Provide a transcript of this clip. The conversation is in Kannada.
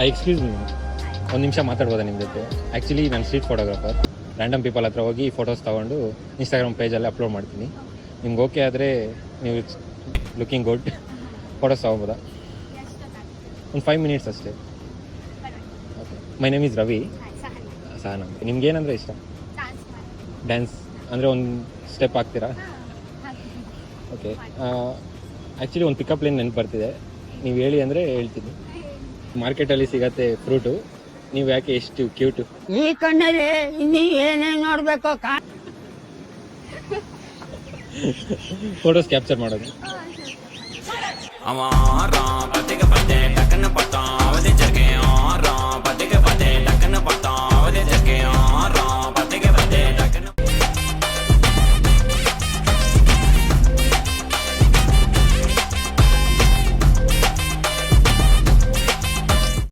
ಎಕ್ಸ್ಕ್ಯೂಸ್ ಮೀ, ಒಂದು ನಿಮಿಷ ಮಾತಾಡ್ಬೋದಾ ನಿಮ್ಮ ಜೊತೆ? ಆ್ಯಕ್ಚುಲಿ ನಾನು ಸ್ಟ್ರೀಟ್ ಫೋಟೋಗ್ರಾಫರ್. ರ್ಯಾಂಡಮ್ ಪೀಪಲ್ ಹತ್ರ ಹೋಗಿ ಫೋಟೋಸ್ ತೊಗೊಂಡು ಇನ್ಸ್ಟಾಗ್ರಾಮ್ ಪೇಜಲ್ಲಿ ಅಪ್ಲೋಡ್ ಮಾಡ್ತೀನಿ. ನಿಮ್ಗೆ ಓಕೆ ಆದರೆ ನೀವು ಲುಕಿಂಗ್ ಗುಡ್ ಫೋಟೋಸ್ ತೊಗೊಬೋದಾ? ಒಂದು 5 ಮಿನಿಟ್ಸ್ ಅಷ್ಟೇ. Okay. My name is Ravi. Sahana. ನಿಮ್ಗೆ ಏನಂದರೆ ಇಷ್ಟ? ಡ್ಯಾನ್ಸ್ ಅಂದರೆ ಒಂದು ಸ್ಟೆಪ್ ಹಾಕ್ತೀರಾ? ಓಕೆ. ಆ್ಯಕ್ಚುಲಿ ಒಂದು ಪಿಕಪ್ ಲೈನ್ ನೆನಪು ಬರ್ತಿದೆ, ನೀವು ಹೇಳಿ ಅಂದರೆ ಹೇಳ್ತೀನಿ. ಮಾರ್ಕೆಟಲ್ಲಿ ಸಿಗತ್ತೆ ಫ್ರೂಟು, ನೀವು ಯಾಕೆ ಎಷ್ಟು ಕ್ಯೂಟು? ಈ ಕಣ್ಣಲ್ಲಿ ಇನ್ನೀ ಏನೇನು ನೋಡ್ಬೇಕು ಫೋಟೋಸ್ ಕ್ಯಾಪ್ಚರ್ ಮಾಡೋದು.